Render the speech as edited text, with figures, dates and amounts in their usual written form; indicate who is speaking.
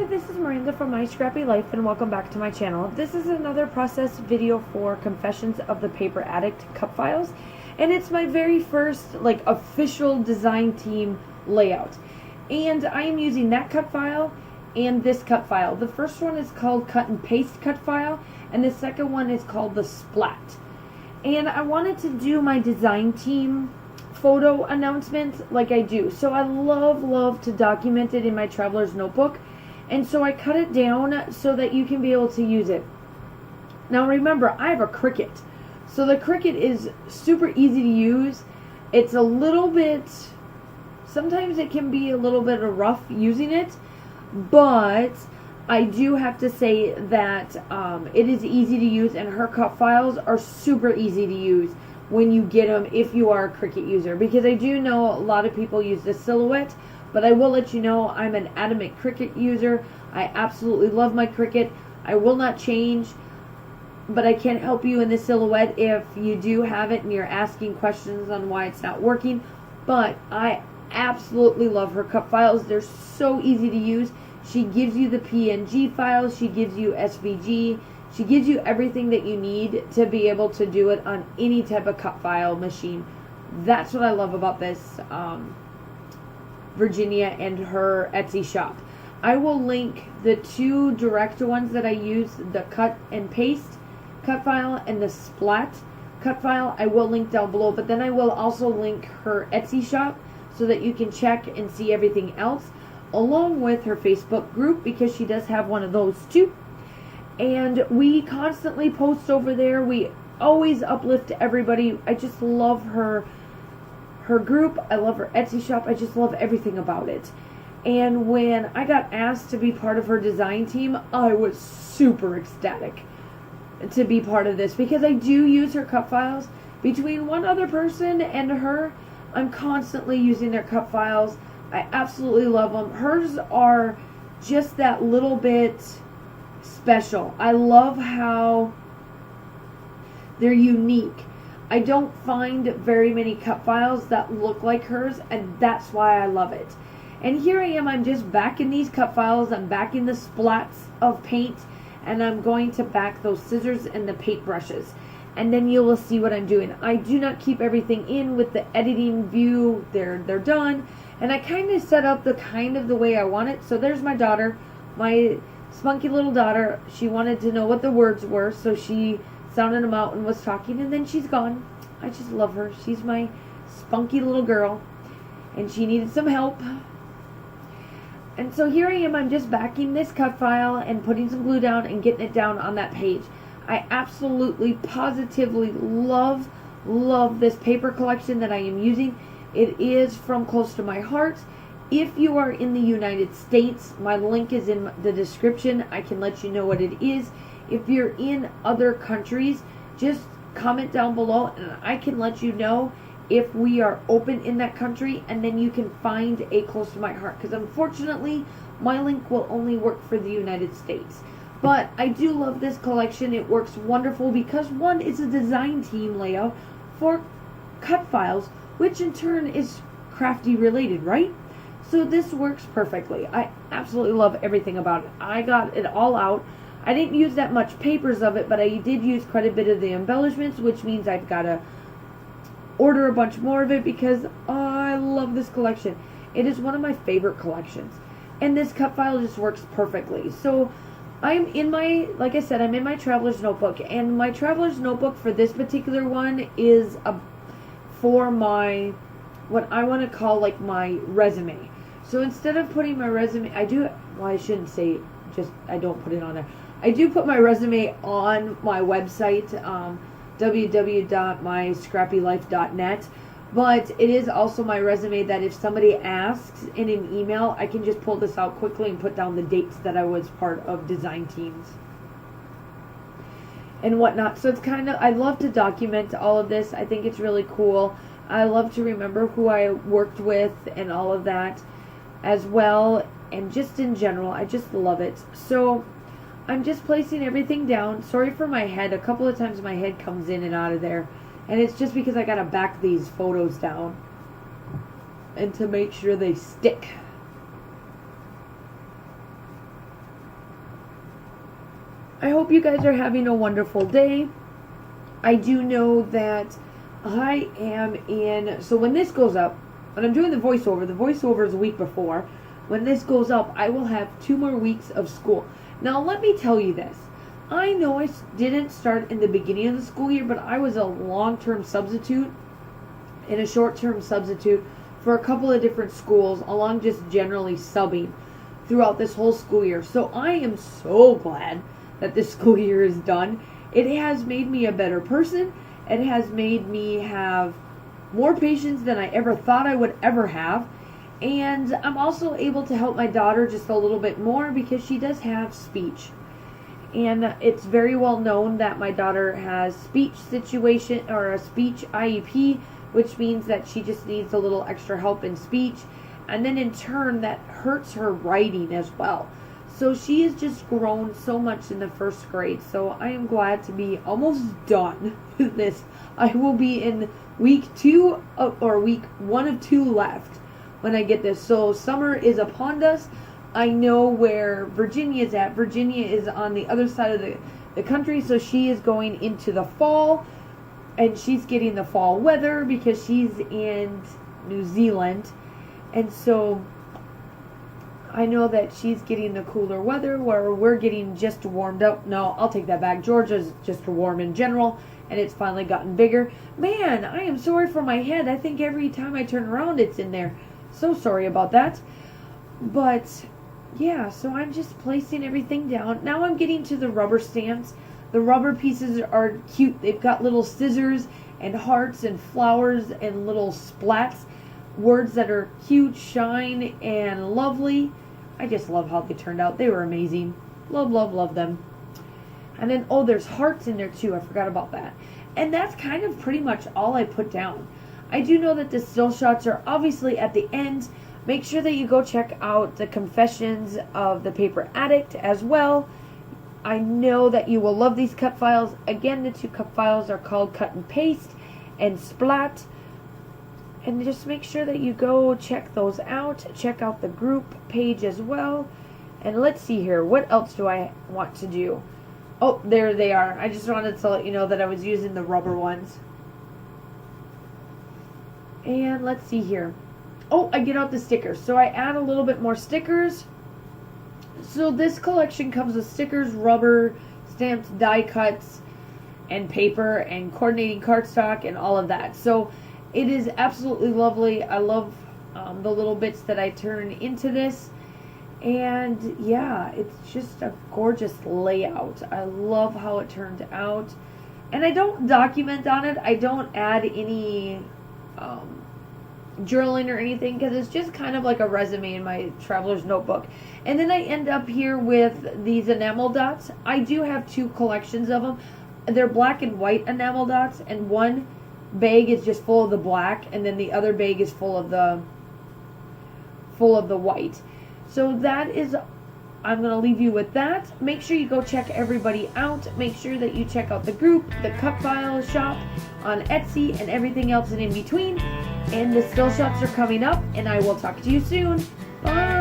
Speaker 1: this is Miranda from My Scrappy Life, and welcome back to my channel. This is another process video for Confessions of the Paper Addict cup files, and it's my very first official design team layout. And I am using that cut file and this cut file. The first one is called Cut and Paste Cut File, and the second one is called the Splat. And I wanted to do my design team photo announcement like I do. So I love to document it in my traveler's notebook. And so I cut it down so that you can be able to use it. Now remember, I have a Cricut. So the Cricut is super easy to use. It's a little bit, sometimes it can be a little bit rough using it, but I do have to say that it is easy to use, and her cut files are super easy to use when you get them if you are a Cricut user, because I do know a lot of people use the Silhouette, but I will let you know I'm an adamant Cricut user. I absolutely love my Cricut. I will not change, but I can help you in the Silhouette if you do have it and you're asking questions on why it's not working. But I absolutely love her cut files. They're so easy to use. She gives you the PNG files, she gives you SVG, she gives you everything that you need to be able to do it on any type of cut file machine. That's what I love about this Virginia and her Etsy shop. I will link the two direct ones that I use, the cut and paste cut file and the splat cut file. I will link down below, but then I will also link her Etsy shop so that you can check and see everything else, along with her Facebook group, because she does have one of those too. And we constantly post over there. We always uplift everybody. I just love her group. I love her Etsy shop. I just love everything about it. And when I got asked to be part of her design team, I was super ecstatic to be part of this, because I do use her cut files. Between one other person and her, I'm constantly using their cut files. I absolutely love them. Hers are just that little bit special. I love how they're unique. I don't find very many cut files that look like hers, and that's why I love it. And here I am, I'm just backing these cut files. I'm backing the splats of paint, and I'm going to back those scissors and the paint brushes. And then you will see what I'm doing. I do not keep everything in with the editing view. They're done. And I kind of set up the way I want it. So there's my daughter, my spunky little daughter. She wanted to know what the words were, so she sounded them out and was talking, and then she's gone. I just love her. She's my spunky little girl, and she needed some help. And so here I am, I'm just backing this cut file and putting some glue down and getting it down on that page. I absolutely, positively love this paper collection that I am using. It is from close to my heart. If you are in the United States, my link is in the description. I can let you know what it is. If you're in other countries, just comment down below and I can let you know if we are open in that country, and then you can find a close to my heart, because unfortunately my link will only work for the United States. But I do love this collection. It works wonderful because, one, it's a design team layout for cut files, which in turn is crafty related, right? So this works perfectly. I absolutely love everything about it. I got it all out. I didn't use that much papers of it, but I did use quite a bit of the embellishments, which means I've got to order a bunch more of it, because I love this collection. It is one of my favorite collections. And this cut file just works perfectly. So I'm in my, like I said, I'm in my traveler's notebook, and my traveler's notebook for this particular one is for my, what I want to call my resume. So instead of putting my resume, I shouldn't say just, I don't put it on there. I do put my resume on my website, www.myscrappylife.net, but it is also my resume that if somebody asks in an email, I can just pull this out quickly and put down the dates that I was part of design teams and whatnot. So it's kind of, I love to document all of this. I think it's really cool. I love to remember who I worked with and all of that as well, and just in general, I just love it. So I'm just placing everything down. Sorry for my head. A couple of times my head comes in and out of there, and it's just because I gotta back these photos down and to make sure they stick. I hope you guys are having a wonderful day. I do know that I am in, so when this goes up, when I'm doing the voiceover is a week before. When this goes up, I will have 2 more weeks of school. Now, let me tell you this. I know I didn't start in the beginning of the school year, but I was a long-term substitute and a short-term substitute for a couple of different schools, along just generally subbing throughout this whole school year. So I am so glad that this school year is done. It has made me a better person. It has made me have more patience than I ever thought I would ever have. And I'm also able to help my daughter just a little bit more because she does have speech. And it's very well known that my daughter has speech situation or a speech IEP, which means that she just needs a little extra help in speech. And then in turn, that hurts her writing as well. So she has just grown so much in the 1st grade. So I am glad to be almost done with this. I will be in week 2 or week 1 of 2 left when I get this. So summer is upon us. I know where Virginia is at. Virginia is on the other side of the country. So she is going into the fall. And she's getting the fall weather because she's in New Zealand. And so I know that she's getting the cooler weather where we're getting just warmed up. No, I'll take that back. Georgia's just warm in general, and it's finally gotten bigger. Man, I am sorry for my head. I think every time I turn around, it's in there. So sorry about that. But, yeah, so I'm just placing everything down. Now I'm getting to the rubber stamps. The rubber pieces are cute. They've got little scissors and hearts and flowers and little splats. Words that are cute, shine, and lovely. I just love how they turned out. They were amazing. Love, love, love them. And then, oh, there's hearts in there too. I forgot about that. And that's kind of pretty much all I put down. I do know that the still shots are obviously at the end. Make sure that you go check out the Confessions of the Paper Addict as well. I know that you will love these cut files. Again, the 2 cut files are called Cut and Paste and Splat. And just make sure that you go check those out. Check out the group page as well. And let's see here. What else do I want to do? Oh, there they are. I just wanted to let you know that I was using the rubber ones. And let's see here. Oh, I get out the stickers. So I add a little bit more stickers. So this collection comes with stickers, rubber, stamps, die cuts, and paper, and coordinating cardstock, and all of that. So it is absolutely lovely. I love the little bits that I turn into this. And yeah, it's just a gorgeous layout. I love how it turned out. And I don't document on it. I don't add any journaling or anything because it's just kind of like a resume in my traveler's notebook. And then I end up here with these enamel dots. I do have 2 collections of them. They're black and white enamel dots, and one bag is just full of the black, and then the other bag is full of the white. So that is, I'm going to leave you with that. Make sure you go check everybody out. Make sure that you check out the group, the cut file shop on Etsy, and everything else in between. And the still shots are coming up, and I will talk to you soon. Bye!